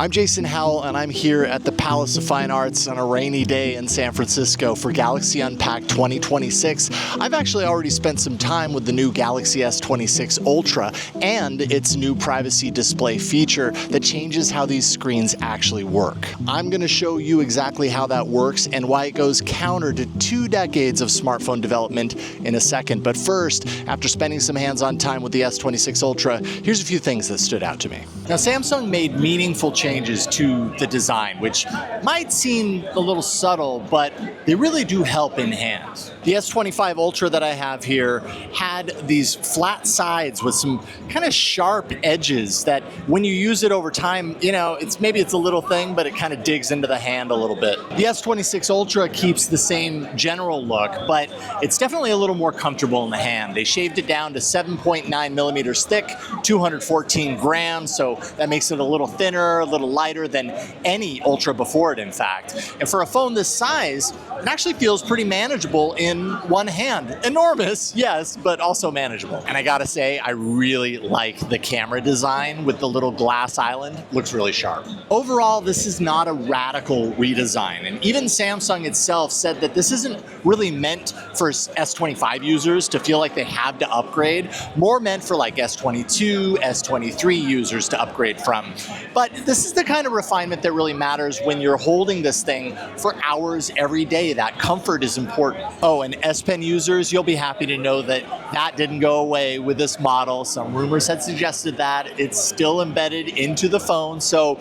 I'm Jason Howell, and I'm here at the Palace of Fine Arts on a rainy day in San Francisco for Galaxy Unpacked 2026. I've actually already spent some time with the new Galaxy S26 Ultra and its new privacy display feature that changes how these screens actually work. I'm going to show you exactly how that works and why it goes counter to 2 decades of smartphone development in a second. But first, after spending some hands-on time with the S26 Ultra, here's a few things that stood out to me. Now, Samsung made meaningful changes to the design, which might seem a little subtle, but they really do help in hand. The S25 Ultra that I have here had these flat sides with some kind of sharp edges that when you use it over time, you know, maybe it's a little thing, but it kind of digs into the hand a little bit. The S26 Ultra keeps the same general look, but it's definitely a little more comfortable in the hand. They shaved it down to 7.9 millimeters thick, 214 grams, so that makes it a little thinner, a little lighter than any Ultra before it, in fact. And for a phone this size, it actually feels pretty manageable in one hand. Enormous, yes, but also manageable. And I gotta say, I really like the camera design with the little glass island. Looks really sharp. Overall, this is not a radical redesign. And even Samsung itself said that this isn't really meant for S25 users to feel like they have to upgrade, more meant for like S22, S23 users to upgrade from. But this is the kind of refinement that really matters when you're holding this thing for hours every day. That comfort is important. Oh, and S Pen users, you'll be happy to know that that didn't go away with this model. Some rumors had suggested that. It's still embedded into the phone, so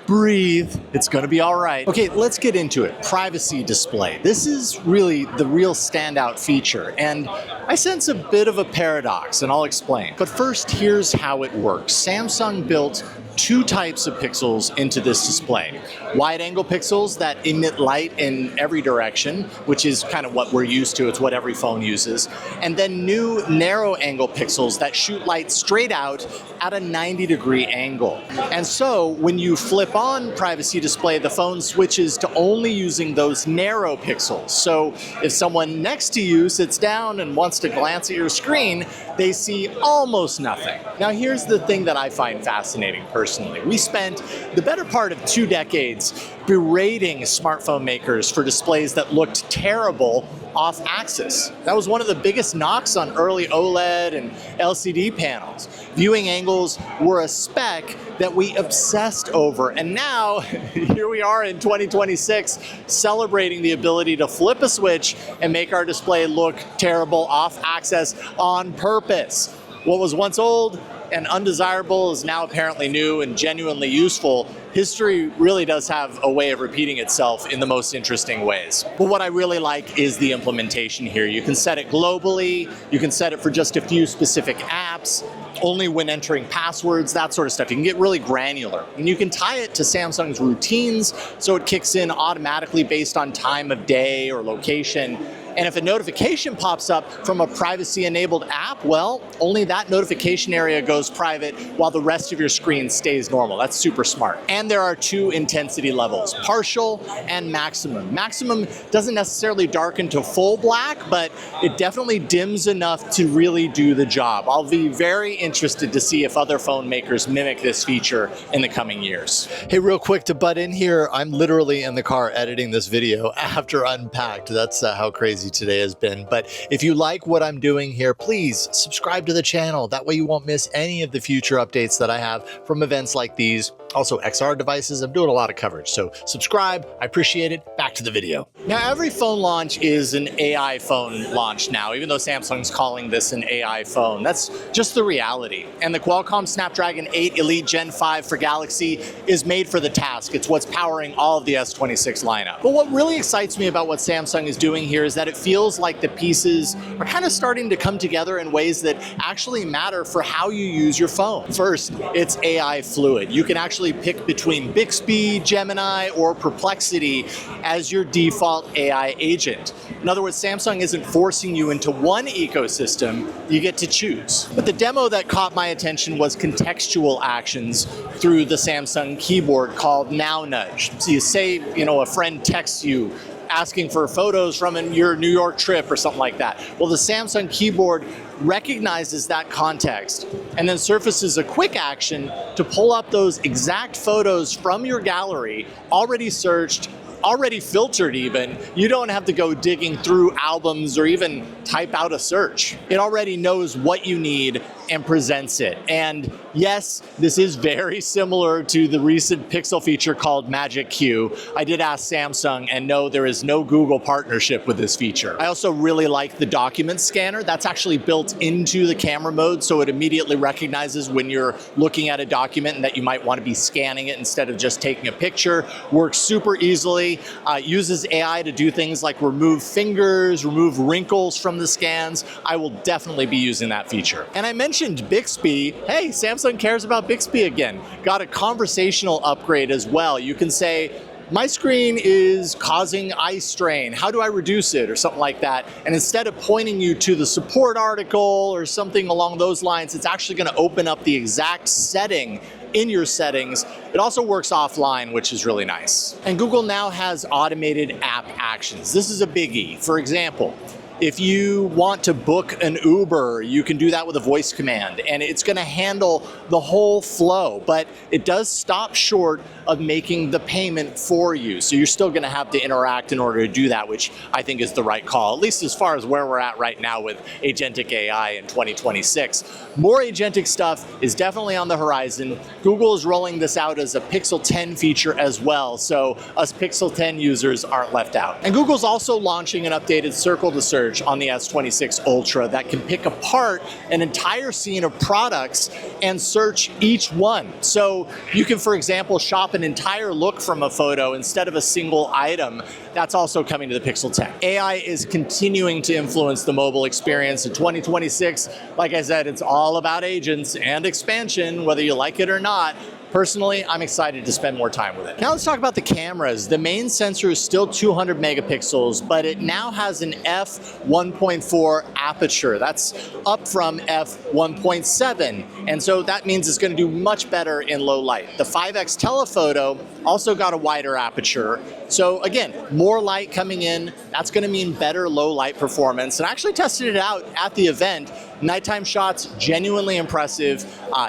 breathe, it's gonna be all right. Okay, let's get into it. Privacy display. This is really the real standout feature, and I sense a bit of a paradox, and I'll explain. But first, here's how it works. Samsung built 2 types of pixels into this display. Wide-angle pixels that emit light in every direction, which is kind of what we're used to, it's what every phone uses. And then new narrow-angle pixels that shoot light straight out at a 90-degree angle. And so when you flip on privacy display, the phone switches to only using those narrow pixels. So if someone next to you sits down and wants to glance at your screen, they see almost nothing. Now here's the thing that I find fascinating personally. We spent the better part of 2 decades berating smartphone makers for displays that looked terrible off-axis. That was one of the biggest knocks on early OLED and LCD panels. Viewing angles were a spec that we obsessed over, and now here we are in 2026 celebrating the ability to flip a switch and make our display look terrible off-axis on purpose. What was once old and undesirable is now apparently new and genuinely useful. History really does have a way of repeating itself in the most interesting ways. But what I really like is the implementation here. You can set it globally, you can set it for just a few specific apps, only when entering passwords, that sort of stuff. You can get really granular. And you can tie it to Samsung's routines, so it kicks in automatically based on time of day or location. And if a notification pops up from a privacy-enabled app, well, only that notification area goes private while the rest of your screen stays normal. That's super smart. And there are 2 intensity levels, partial and maximum. Maximum doesn't necessarily darken to full black, but it definitely dims enough to really do the job. I'll be very interested to see if other phone makers mimic this feature in the coming years. Hey, real quick to butt in here, I'm literally in the car editing this video after Unpacked. That's how crazy today has been. But if you like what I'm doing here, please subscribe to the channel. That way you won't miss any of the future updates that I have from events like these. Also XR devices, I'm doing a lot of coverage, so subscribe, I appreciate it. Back to the video. Now every phone launch is an AI phone launch now, even though Samsung's calling this an AI phone. That's just the reality. And the Qualcomm Snapdragon 8 Elite Gen 5 for Galaxy is made for the task. It's what's powering all of the S26 lineup. But what really excites me about what Samsung is doing here is that it feels like the pieces are kind of starting to come together in ways that actually matter for how you use your phone. First, it's AI fluid. You can actually pick between Bixby, Gemini, or Perplexity as your default AI agent. In other words, Samsung isn't forcing you into one ecosystem, you get to choose. But the demo that caught my attention was contextual actions through the Samsung keyboard called Now Nudge. So you say, a friend texts you asking for photos from your New York trip or something like that. Well, the Samsung keyboard recognizes that context and then surfaces a quick action to pull up those exact photos from your gallery, already searched, already filtered even. You don't have to go digging through albums or even type out a search. It already knows what you need and presents it. And yes, this is very similar to the recent Pixel feature called Magic Q. I did ask Samsung, and no, there is no Google partnership with this feature. I also really like the document scanner. That's actually built into the camera mode, so it immediately recognizes when you're looking at a document and that you might want to be scanning it instead of just taking a picture. Works super easily. Uses AI to do things like remove fingers, remove wrinkles from the scans. I will definitely be using that feature. And I mentioned Bixby. Hey, Samsung cares about Bixby again. Got a conversational upgrade as well. You can say, my screen is causing eye strain. How do I reduce it? Or something like that. And instead of pointing you to the support article or something along those lines, it's actually going to open up the exact setting in your settings. It also works offline, which is really nice. And Google now has automated app actions. This is a biggie. For example, if you want to book an Uber, you can do that with a voice command, and it's going to handle the whole flow, but it does stop short of making the payment for you. So you're still going to have to interact in order to do that, which I think is the right call, at least as far as where we're at right now with Agentic AI in 2026. More agentic stuff is definitely on the horizon. Google is rolling this out as a Pixel 10 feature as well, so us Pixel 10 users aren't left out. And Google's also launching an updated circle to search on the S26 Ultra that can pick apart an entire scene of products and search each one. So you can, for example, shop an entire look from a photo instead of a single item. That's also coming to the Pixel 10. AI is continuing to influence the mobile experience in 2026. Like I said, it's all about agents and expansion, whether you like it or not. Personally, I'm excited to spend more time with it. Now let's talk about the cameras. The main sensor is still 200 megapixels, but it now has an f1.4 aperture. That's up from f1.7. And so that means it's going to do much better in low light. The 5x telephoto also got a wider aperture. So again, more light coming in. That's going to mean better low light performance. And I actually tested it out at the event. Nighttime shots, genuinely impressive.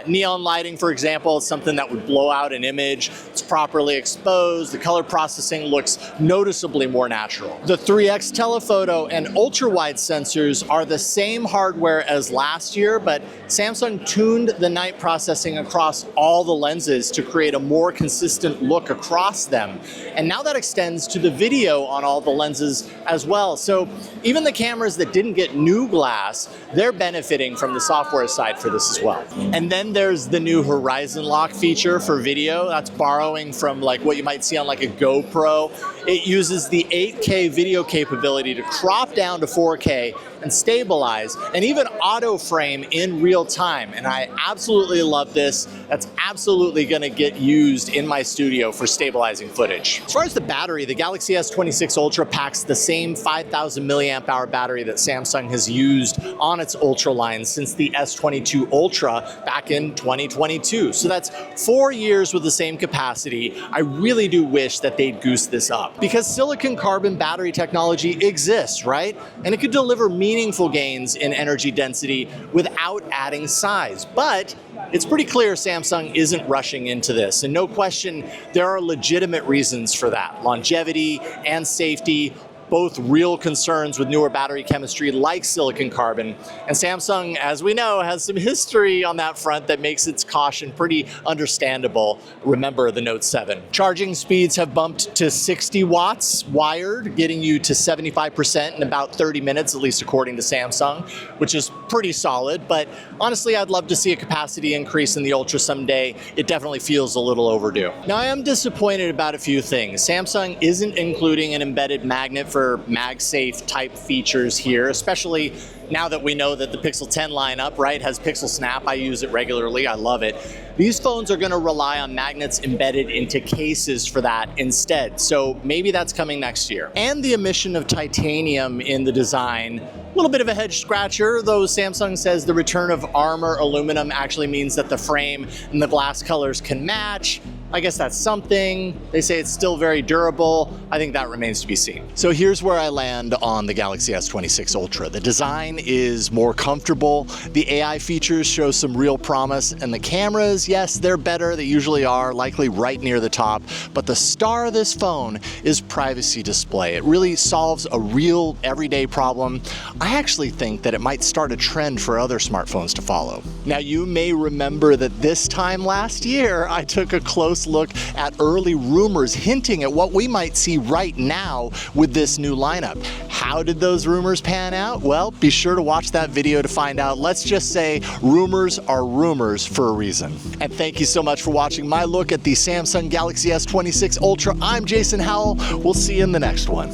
Neon lighting, for example, is something that would blow out an image. It's properly exposed. The color processing looks noticeably more natural. The 3x telephoto and ultra-wide sensors are the same hardware as last year, but Samsung tuned the night processing across all the lenses to create a more consistent look across them. And now that extends to the video on all the lenses as well. So even the cameras that didn't get new glass, they're benefiting from the software side for this as well. And then there's the new Horizon Lock feature for video. That's borrowing from like what you might see on like a GoPro. It uses the 8K video capability to crop down to 4K and stabilize and even auto frame in real time. And I absolutely love this. That's absolutely going to get used in my studio for stabilizing footage. As far as the battery, the Galaxy S26 Ultra packs the same 5,000 milliamp hour battery that Samsung has used on its Ultra line since the S22 Ultra back in 2022. So that's 4 years with the same capacity. I really do wish that they'd goose this up because silicon carbon battery technology exists, right? And it could deliver meaningful gains in energy density without adding size. But it's pretty clear Samsung isn't rushing into this. And no question, there are legitimate reasons for that. Longevity and safety, both real concerns with newer battery chemistry like silicon carbon. And Samsung, as we know, has some history on that front that makes its caution pretty understandable. Remember the Note 7. Charging speeds have bumped to 60 watts wired, getting you to 75% in about 30 minutes, at least according to Samsung, which is pretty solid. But honestly, I'd love to see a capacity increase in the Ultra someday. It definitely feels a little overdue. Now, I am disappointed about a few things. Samsung isn't including an embedded magnet for MagSafe type features here, especially now that we know that the Pixel 10 lineup, right, has Pixel Snap. I use it regularly. I love it. These phones are going to rely on magnets embedded into cases for that instead. So maybe that's coming next year. And the omission of titanium in the design, a little bit of a head scratcher, though Samsung says the return of armor aluminum actually means that the frame and the glass colors can match. I guess that's something. They say it's still very durable. I think that remains to be seen. So here's where I land on the Galaxy S26 Ultra. The design is more comfortable. The AI features show some real promise, and the cameras, yes, they're better. They usually are, likely right near the top. But the star of this phone is privacy display. It really solves a real everyday problem. I actually think that it might start a trend for other smartphones to follow. Now, you may remember that this time last year, I took a close look at early rumors hinting at what we might see right now with this new lineup. How did those rumors pan out? Well, be sure to watch that video to find out. Let's just say rumors are rumors for a reason. And thank you so much for watching my look at the Samsung Galaxy S26 Ultra. I'm Jason Howell. We'll see you in the next one.